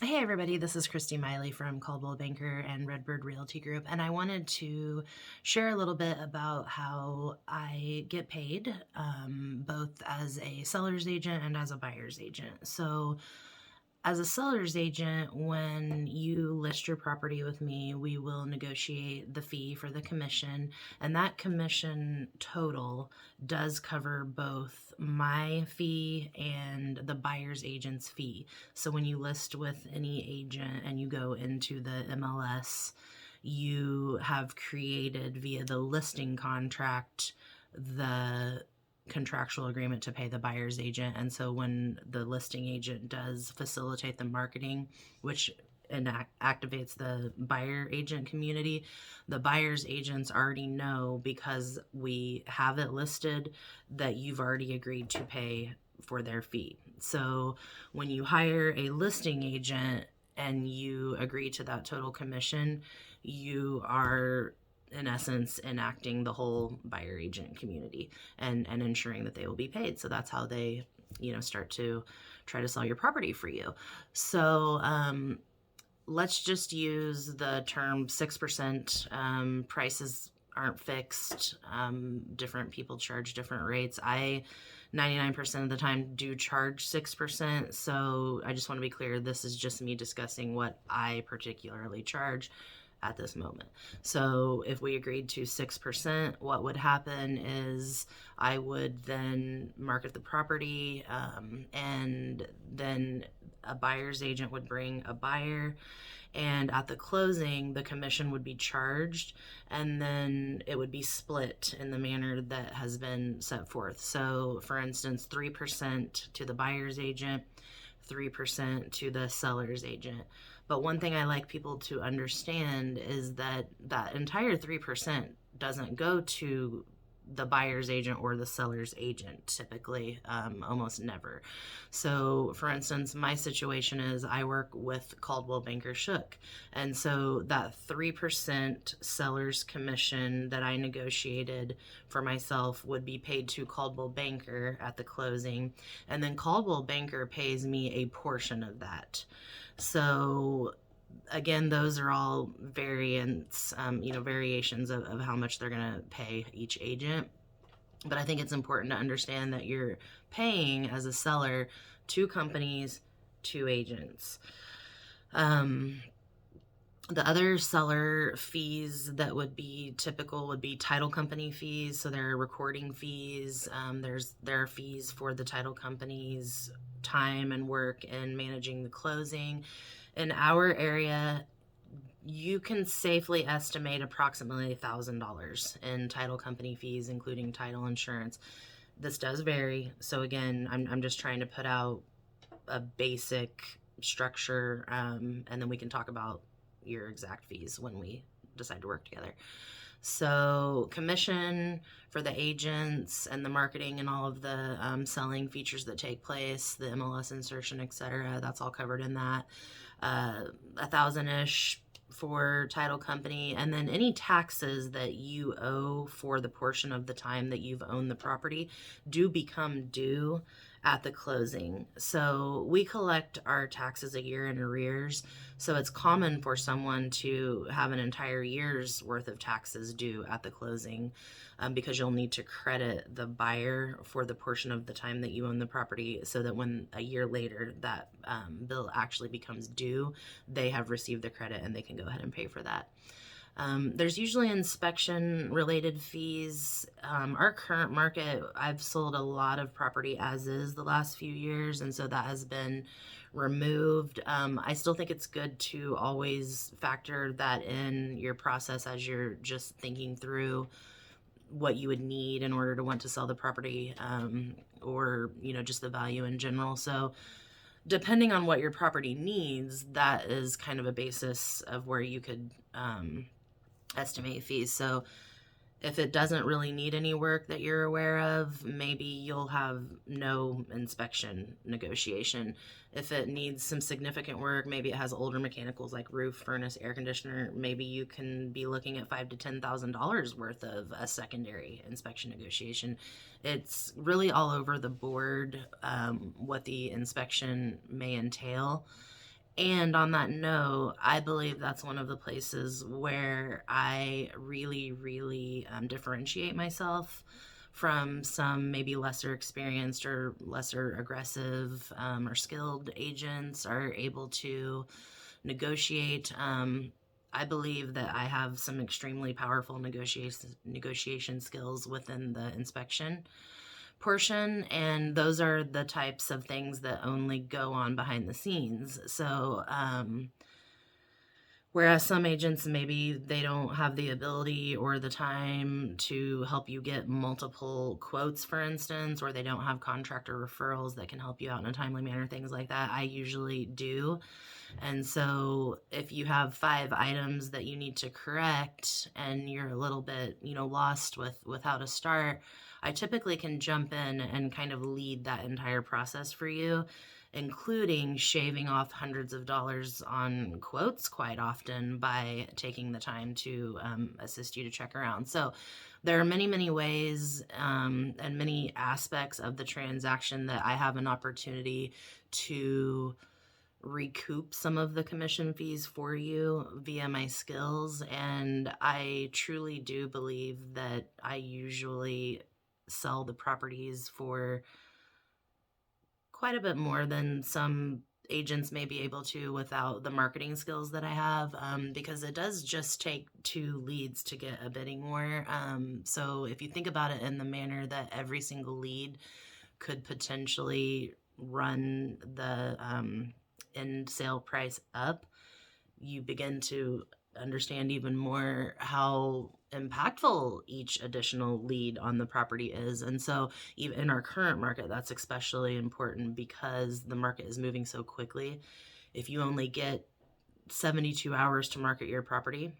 Hey everybody, this is Kristy Miley from Coldwell Banker and Redbird Realty Group, and I wanted to share a little bit about how I get paid, both as a seller's agent and as a buyer's agent. So, as a seller's agent, when you list your property with me, we will negotiate the fee for the commission, and that commission total does cover both my fee and the buyer's agent's fee. So when you list with any agent and you go into the MLS, you have created via the listing contract the contractual agreement to pay the buyer's agent. And so when the listing agent does facilitate the marketing, which activates the buyer agent community, the buyer's agents already know, because we have it listed, that you've already agreed to pay for their fee. So when you hire a listing agent and you agree to that total commission, you are in essence enacting the whole buyer agent community and ensuring that they will be paid. So that's how they, start to try to sell your property for you. So let's just use the term 6%. Prices aren't fixed. Different people charge different rates. I 99% of the time do charge 6%. So I just want to be clear, this is just me discussing what I particularly charge at this moment. So if we agreed to 6%, what would happen is I would then market the property, and then a buyer's agent would bring a buyer, and at the closing the commission would be charged, and then it would be split in the manner that has been set forth. So for instance, 3% to the buyer's agent, 3% to the seller's agent. But one thing I like people to understand is that that entire 3% doesn't go to the buyer's agent or the seller's agent, typically, almost never. So for instance, my situation is I work with Coldwell Banker Shook, and so that 3% seller's commission that I negotiated for myself would be paid to Coldwell Banker at the closing, and then Coldwell Banker pays me a portion of that. So again, those are all variants, variations of how much they're going to pay each agent. But I think it's important to understand that you're paying as a seller two companies, two agents. The other seller fees that would be typical would be title company fees. So there are recording fees. There are fees for the title company's time and work in managing the closing. In our area, you can safely estimate approximately $1,000 in title company fees, including title insurance. This does vary. So again, I'm just trying to put out a basic structure, and then we can talk about your exact fees when we decide to work together. So commission for the agents and the marketing and all of the selling features that take place, the MLS insertion, etc., that's all covered in that. 1,000-ish for title company, and then any taxes that you owe for the portion of the time that you've owned the property do become due at the closing. So we collect our taxes a year in arrears. So it's common for someone to have an entire year's worth of taxes due at the closing, because you'll need to credit the buyer for the portion of the time that you own the property, so that when a year later that bill actually becomes due, they have received the credit and they can go ahead and pay for that. There's usually inspection related fees. Our current market, I've sold a lot of property as is the last few years, and so that has been removed. I still think it's good to always factor that in your process as you're just thinking through what you would need in order to want to sell the property, or just the value in general. So depending on what your property needs, that is kind of a basis of where you could estimate fees. So if it doesn't really need any work that you're aware of, maybe you'll have no inspection negotiation. If it needs some significant work, maybe it has older mechanicals like roof, furnace, air conditioner, maybe you can be looking at $5,000 to $10,000 worth of a secondary inspection negotiation. It's really all over the board, what the inspection may entail. And on that note, I believe that's one of the places where I really, really differentiate myself from some maybe lesser experienced or lesser aggressive or skilled agents are able to negotiate. I believe that I have some extremely powerful negotiation skills within the inspection portion, and those are the types of things that only go on behind the scenes. So whereas some agents, maybe they don't have the ability or the time to help you get multiple quotes, for instance, or they don't have contractor referrals that can help you out in a timely manner, things like that, I usually do. And so if you have 5 items that you need to correct and you're a little bit, lost with how to start, I typically can jump in and kind of lead that entire process for you, including shaving off hundreds of dollars on quotes quite often by taking the time to assist you to check around. So there are many, many ways and many aspects of the transaction that I have an opportunity to recoup some of the commission fees for you via my skills. And I truly do believe that I usually sell the properties for quite a bit more than some agents may be able to without the marketing skills that I have, because it does just take 2 leads to get a bidding war. So if you think about it in the manner that every single lead could potentially run the end sale price up, you begin to understand even more how impactful each additional lead on the property is. And so even in our current market, that's especially important because the market is moving so quickly. If you only get 72 hours to market your property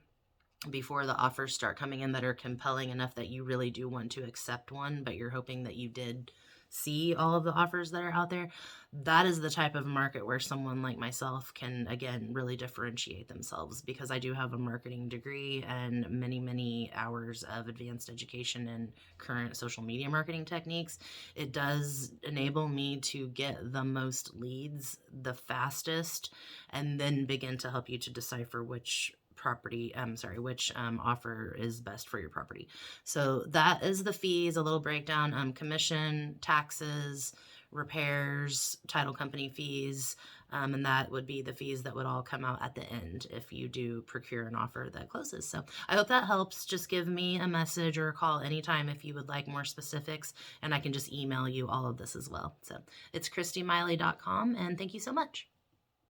before the offers start coming in that are compelling enough that you really do want to accept one, but you're hoping that you did see all of the offers that are out there, that is the type of market where someone like myself can, again, really differentiate themselves, because I do have a marketing degree and many, many hours of advanced education in current social media marketing techniques. It does enable me to get the most leads the fastest and then begin to help you to decipher which offer is best for your property. So that is the fees, a little breakdown, commission, taxes, repairs, title company fees, and that would be the fees that would all come out at the end if you do procure an offer that closes. So I hope that helps. Just give me a message or a call anytime if you would like more specifics, and I can just email you all of this as well. So it's KristyMiley.com, and thank you so much.